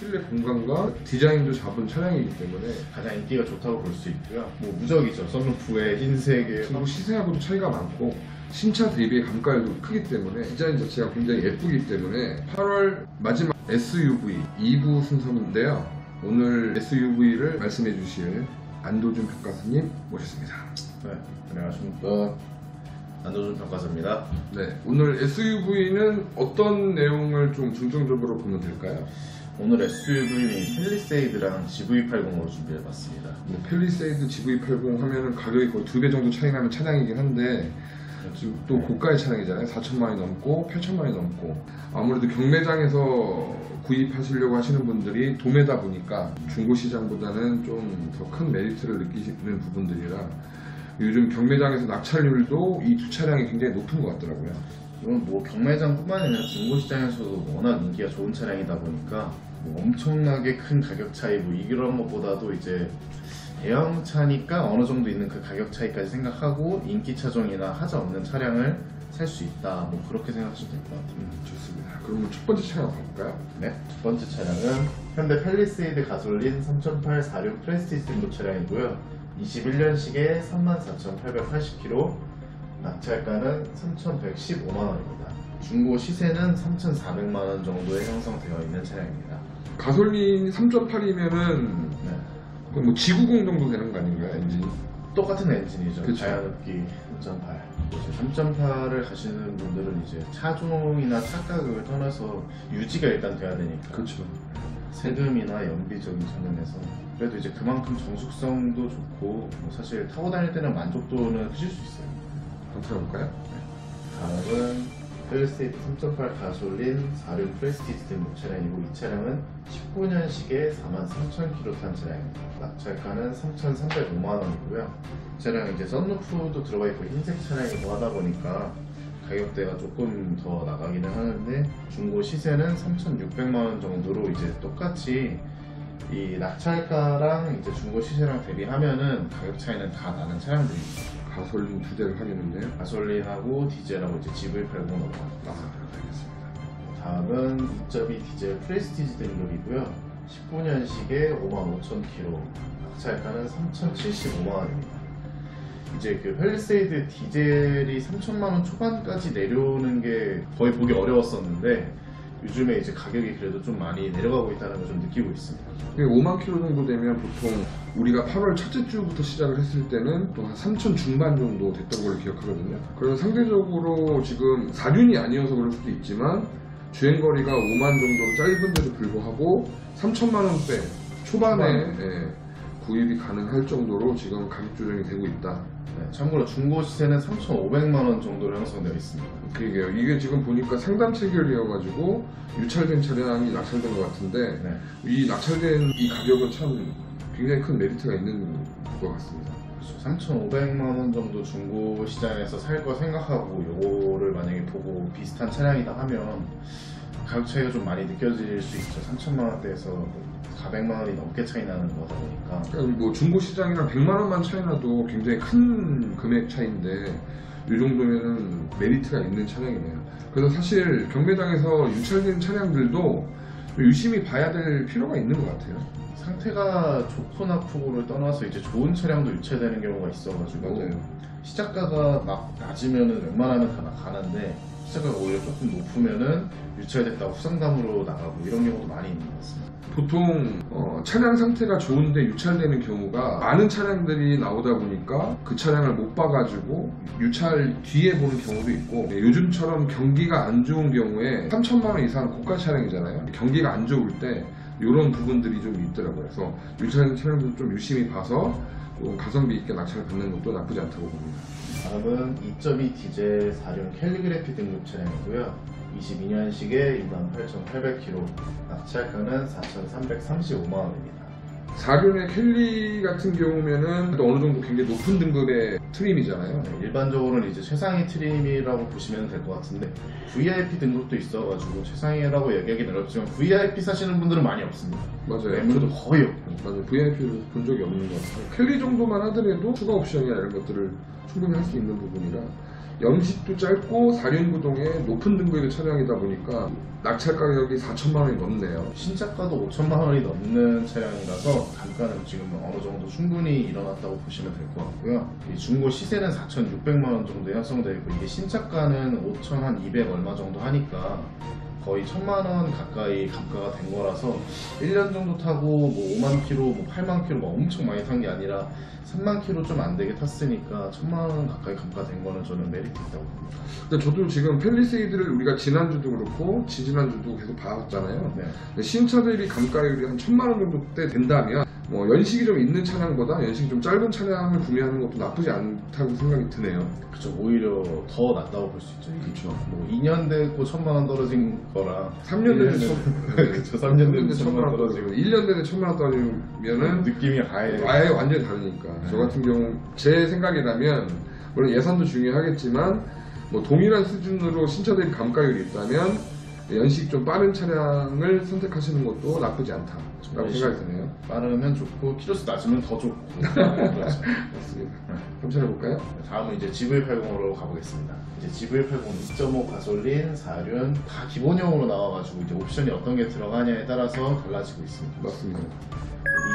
실내 공간과 디자인도 잡은 차량이기 때문에 가장 인기가 좋다고 볼 수 있고요. 뭐 무적이죠. 썬루프의 흰색의 그리고 시세하고도 차이가 많고 신차 대비의 감가율도 크기 때문에 디자인 자체가 굉장히 예쁘기 때문에 8월 마지막 SUV 2부 순서인데요. 오늘 SUV를 말씀해 주실 안도준 평가사님 모셨습니다. 네, 안녕하십니까. 안도준 평가사입니다. 네, 오늘 SUV는 어떤 내용을 좀 중점적으로 보면 될까요? 오늘 SUV는 팰리세이드랑 GV80으로 준비해봤습니다. 뭐 팰리세이드 GV80 하면은 가격이 거의 2배 정도 차이 나는 차량이긴 한데 지금 또 고가의 차량이잖아요. 4천만 원이 넘고 8천만 원이 넘고 아무래도 경매장에서 구입하시려고 하시는 분들이 도매다 보니까 중고시장보다는 좀 더 큰 메리트를 느끼시는 부분들이라 요즘 경매장에서 낙찰률도 이 두 차량이 굉장히 높은 것 같더라고요. 이건 뭐 경매장뿐만 아니라 중고시장에서도 워낙 인기가 좋은 차량이다 보니까 뭐 엄청나게 큰 가격 차이 뭐 이런 것보다도 이제 대형차니까 어느 정도 있는 그 가격 차이까지 생각하고 인기 차종이나 하자 없는 차량을 살 수 있다. 뭐 그렇게 생각하시면 될 것 같아요. 좋습니다. 그러면 첫 번째 차량 가볼까요? 네, 첫 번째 차량은 현대 팰리세이드 가솔린 3008 46 프레스티지 등급 차량이고요. 21년식에 34,880km, 낙찰가는 3,115만원입니다. 중고 시세는 3,400만원 정도에 형성되어 있는 차량입니다. 가솔린 3.8이면은 네. 뭐 G90 정도 되는 거 아닌가요? 엔진이? 똑같은 엔진이죠. 그쵸. 자연흡기 3.8. 3.8을 가시는 분들은 이제 차종이나 차가격을 떠나서 유지가 일단 돼야 되니까. 그렇죠. 세금이나 연비적인 측면에서 그래도 이제 그만큼 정숙성도 좋고 뭐 사실 타고 다닐 때는 만족도는 크실 수 있어요. 한번 들어볼까요? 다음은 팰리세이드 3.8 가솔린 46 프레스티지 등급 차량이고 이 차량은 19년식에 43,000km 탄 차량입니다. 낙찰가는 3,305만원이고요. 이 차량은 이제 썬루프도 들어가 있고 흰색 차량이고 하다 보니까 가격대가 조금 더 나가기는 하는데 중고 시세는 3,600만원 정도로 이제 똑같이 이 낙찰가랑 이제 중고 시세랑 대비하면은 가격 차이는 다 나는 차량들입니다. 가솔린 두 대를 확인했네요. 가솔린하고 디젤하고 이제 GV80 넘어갑니다. 알겠습니다. 다음은 2.2 디젤 프레스티지 등급이고요. 19년식에 55,000km, 낙찰가는 3,075만원입니다. 이제 그 팰리세이드 디젤이 3천만원 초반까지 내려오는 게 거의 보기 어려웠었는데 요즘에 이제 가격이 그래도 좀 많이 내려가고 있다는 걸 좀 느끼고 있습니다. 5만 킬로 정도 되면 보통 우리가 8월 첫째 주부터 시작을 했을 때는 또 한 3천 중반 정도 됐던 걸로 기억하거든요. 그래서 상대적으로 지금 4륜이 아니어서 그럴 수도 있지만 주행거리가 5만 정도로 짧은데도 불구하고 3천만 원대 초반에 구입이 가능할 정도로 지금 가격 조정이 되고 있다. 네, 참고로 중고 시세는 3,500만원 정도로 형성되어 있습니다. 그러게요. 이게 지금 보니까 상담 체결이어가지고 유찰된 차량이 낙찰된 것 같은데 네. 이 낙찰된 이 가격은 참 굉장히 큰 메리트가 있는 것 같습니다. 3,500만원 정도 중고 시장에서 살 거 생각하고 요거를 만약에 보고 비슷한 차량이다 하면 가격 차이가 좀 많이 느껴질 수 있죠. 3천만원대에서 400만원이 넘게 차이 나는 거다 보니까. 그러니까 뭐 중고 시장이랑 100만 원만 차이 나도 굉장히 큰 금액 차이인데 이 정도면은 메리트가 있는 차량이네요. 그래서 사실 경매장에서 유찰된 차량들도 유심히 봐야 될 필요가 있는 것 같아요. 상태가 좋고 나쁘고를 떠나서 이제 좋은 차량도 유찰되는 경우가 있어가지고 맞아요. 시작가가 막 낮으면은 웬만하면 다 나가는데 시작가가 오히려 조금 높으면은 유찰됐다고 후상담으로 나가고 이런 경우도 많이 있는 것 같습니다. 보통 차량 상태가 좋은데 유찰되는 경우가 많은 차량들이 나오다 보니까 그 차량을 못 봐가지고 유찰 뒤에 보는 경우도 있고 요즘처럼 경기가 안 좋은 경우에 3천만 원 이상 고가 차량이잖아요. 경기가 안 좋을 때 이런 부분들이 좀 있더라고요. 그래서 유찰된 차량들 좀 유심히 봐서 좀 가성비 있게 낙찰을 받는 것도 나쁘지 않다고 봅니다. 다음은 2.2 디젤 4륜 캘리그래피 등급 차량이고요. 22년식에 28,800km, 낙찰가는 4,335만원입니다. 4륜의 캘리 같은 경우면은 또 어느 정도 굉장히 높은 등급의 트림이잖아요. 네, 일반적으로는 이제 최상위 트림이라고 보시면 될 것 같은데 VIP 등급도 있어가지고 최상위라고 얘기하기는 어렵지만 VIP 사시는 분들은 많이 없습니다. 맞아요. 매물도 거의 없고. 맞아요. VIP를 본 적이 없는 것 같아요. 캘리 정도만 하더라도 추가 옵션이나 이런 것들을 충분히 할 수 있는 부분이라 연식도 짧고 4륜구동의 높은 등급의 차량이다 보니까 낙찰 가격이 4천만 원이 넘네요. 신차가도 5천만 원이 넘는 차량이라서 단가는 지금 어느 정도 충분히 일어났다고 보시면 될 것 같고요. 이 중고 시세는 4,600만 원 정도 형성되어 있고 이게 신차가는 5,200 얼마 정도 하니까 거의 1,000만 원 가까이 감가가 된 거라서 1년 정도 타고 뭐 5만 킬로, 뭐 8만 킬로 막 엄청 많이 탄 게 아니라 3만 킬로 좀 안 되게 탔으니까 1,000만 원 가까이 감가된 거는 저는 메리트 있다고 봅니다. 근데 저도 지금 팰리세이드를 우리가 지난주도 그렇고 지지난주도 계속 봐왔잖아요. 네. 근데 신차 대비 감가율이 한 1,000만 원 정도 대 된다면 뭐 연식이 좀 있는 차량보다 연식이 좀 짧은 차량을 구매하는 것도 나쁘지 않다고 생각이 드네요. 그쵸, 오히려 더 낫다고 볼 수 있죠. 이게 그쵸. 뭐 2년 되고 1,000만 원 떨어진 거랑 3년 되는 그쵸, 3년 되는 1,000만 원 떨어지고 1년 되는 1,000만 원 떨어지면은 느낌이 아예 완전히 다르니까. 저 같은 경우 제 생각이라면 물론 예산도 중요하겠지만 뭐 동일한 수준으로 신차 대비 감가율이 있다면 연식 좀 빠른 차량을 선택하시는 것도 나쁘지 않다라고 생각이 드네요. 빠르면 좋고 키로수 낮으면 더 좋고 그렇죠. 맞습니다. 그럼 찾아볼까요? 다음은 이제 GV80으로 가보겠습니다. 이제 GV80 2.5 가솔린 4륜 다 기본형으로 나와가지고 이제 옵션이 어떤 게 들어가냐에 따라서 달라지고 있습니다. 맞습니다.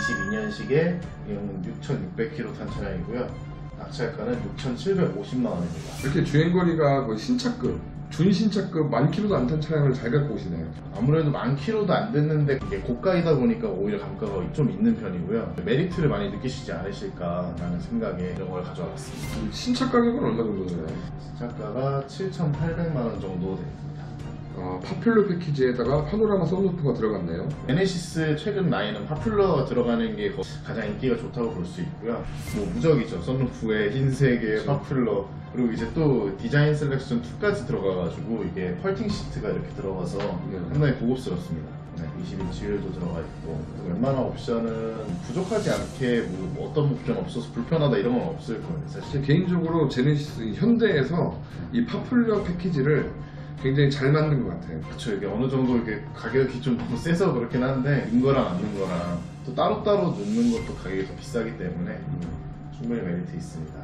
22년식에 6,600km 탄 차량이고요. 낙찰가는 6,750만 원입니다. 이렇게 주행거리가 거의 신차급, 준신차급 10,000km도 안 탄 차량을 잘 갖고 오시네요. 아무래도 10,000km도 안 됐는데 이게 고가이다 보니까 오히려 감가가 좀 있는 편이고요. 메리트를 많이 느끼시지 않으실까라는 생각에 이런 걸 가져와봤습니다. 신차 가격은 얼마 정도 되나요? 시작가가 7,800만 원 정도 됩니다. 파퓰러 패키지에다가 파노라마 선루프가 들어갔네요. 제네시스 최근 라인은 파퓰러가 들어가는 게 가장 인기가 좋다고 볼 수 있고요. 뭐 무적이죠. 선루프에 흰색의 그렇죠. 파퓰러, 그리고 이제 또 디자인 셀렉션 2까지 들어가가지고 이게 펄팅 시트가 이렇게 들어가서 상당히 고급스럽습니다. 네, 20인치 휠도 들어가 있고 웬만한 옵션은 부족하지 않게 뭐 어떤 옵션 없어서 불편하다 이런 건 없을 거예요. 사실 제 개인적으로 제네시스 현대에서 이 파퓰러 패키지를 굉장히 잘 만든 것 같아요. 그쵸, 이게 어느 정도 이게 가격이 좀 너무 세서 그렇긴 한데 인거랑 안는 거랑 또 따로따로 넣는 것도 가격이 더 비싸기 때문에 충분히 메리트 있습니다.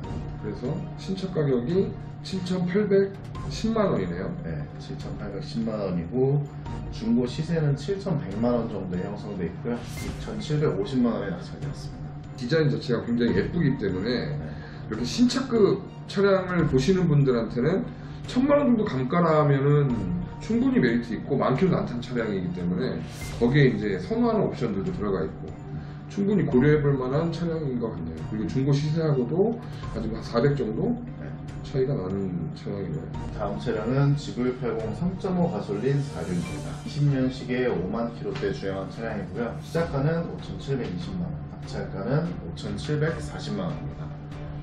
그래서 신차 가격이 7,810만 원이네요. 네, 7,810만 원이고 중고 시세는 7,100만 원 정도에 형성돼 있고요. 6,750만 원에 낙찰되었습니다. 디자인 자체가 굉장히 예쁘기 때문에 네. 이렇게 신차급 차량을 보시는 분들한테는 1,000만 원 정도 감가라면은 충분히 메리트 있고 10,000km도 안 탄 차량이기 때문에 거기에 이제 선호하는 옵션들도 들어가 있고 충분히 고려해볼 만한 차량인 것 같네요. 그리고 중고 시세하고도 아직 한 400 정도 차이가 나는 차량이네요. 다음 차량은 GV80 3.5 가솔린 4륜입니다. 20년식에 5만 킬로대 주행한 차량이고요. 시작가는 5,720만 원, 낙찰가는 5,740만 원입니다.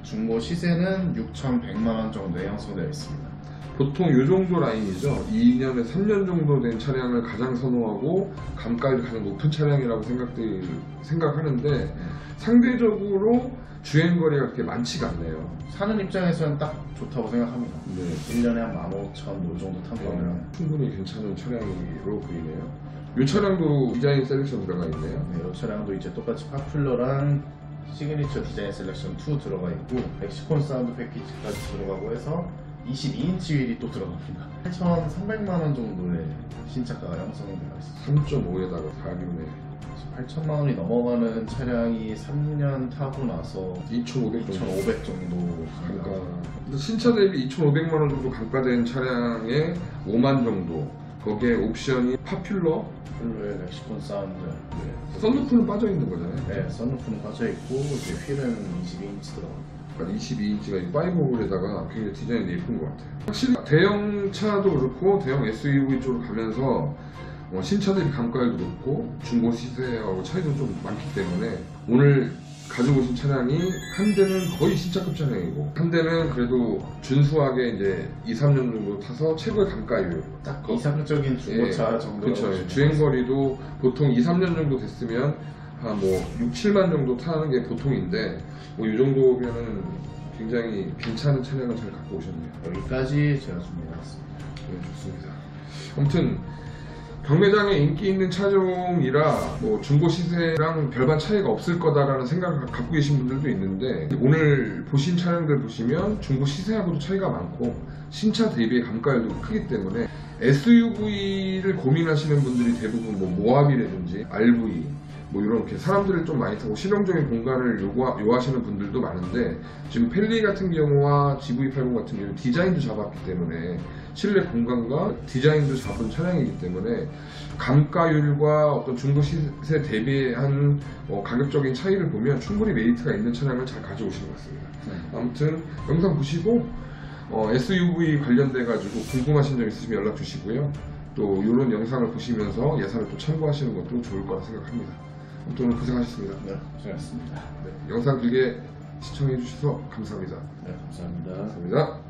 중고 시세는 6,100만 원 정도에 형성되어 있습니다. 보통 이 정도 라인이죠. 2년에 3년 정도 된 차량을 가장 선호하고 감가율이 가장 높은 차량이라고 생각하는데 상대적으로 주행거리가 그렇게 많지가 않네요. 사는 입장에서는 딱 좋다고 생각합니다. 네. 1년에 한 15,000 정도 탄 거면 충분히 괜찮은 차량으로 보이네요. 이 차량도 디자인 셀렉션 들어가 있네요. 네, 이 차량도 이제 똑같이 파퓰러랑 시그니처 디자인 셀렉션 2 들어가 있고 멕시콘 사운드 패키지까지 들어가고 해서 22인치 휠이 또 들어갑니다. 8,300만 원 정도의 신차가가 형성되어 있습니다. 3.5에다가 4륜에 8천만 원이 넘어가는 차량이 3년 타고 나서 2,500 정도 2,500 정도 감가. 감가. 근데 신차 대비 2,500만 원 정도 감가된 차량에 5만 정도. 거기에 옵션이 파퓰러, 폴로의 멕시콘 사운드. 선루프는 빠져 있는 거잖아요. 네, 선루프는 빠져 있고 이제 휠은 22인치 들어갑니다. 22인치가 5홀에다가 굉장히 디자인이 예쁜 것 같아요. 확실히 대형차도 그렇고 대형 SUV 쪽으로 가면서 신차 대비 감가율도 높고 중고 시세하고 차이도 좀 많기 때문에 오늘 가지고 오신 차량이 한 대는 거의 신차급 차량이고 한 대는 그래도 준수하게 이제 2-3년 정도 타서 최고의 감가율 딱 이상적인 중고차 정도. 그렇죠. 주행거리도 보통 2-3년 정도 됐으면 한 뭐 6-7만 정도 타는 게 보통인데 뭐 이 정도면은 굉장히 괜찮은 차량을 잘 갖고 오셨네요. 여기까지 제가 준비해봤습니다. 네, 좋습니다. 아무튼 경매장에 인기 있는 차종이라 뭐 중고 시세랑 별반 차이가 없을 거다라는 생각을 갖고 계신 분들도 있는데, 오늘 보신 차량들 보시면 중고 시세하고도 차이가 많고 신차 대비의 감가율도 크기 때문에 SUV를 고민하시는 분들이 대부분 뭐 모하비라든지 RV 뭐 이렇게 사람들을 좀 많이 타고 실용적인 공간을 요하시는 분들도 많은데, 지금 펠리 같은 경우와 GV80 같은 경우 디자인도 잡았기 때문에 실내 공간과 디자인도 잡은 차량이기 때문에 감가율과 어떤 중고 시세 대비한 가격적인 차이를 보면 충분히 메리트가 있는 차량을 잘 가져오신 것 같습니다. 아무튼 영상 보시고 SUV 관련돼 가지고 궁금하신 점 있으시면 연락 주시고요. 또 이런 영상을 보시면서 예산을 또 참고하시는 것도 좋을 거라 생각합니다. 아무튼 오늘 고생하셨습니다. 네, 고생하셨습니다. 네, 영상 길게 시청해 주셔서 감사합니다. 네, 감사합니다. 감사합니다.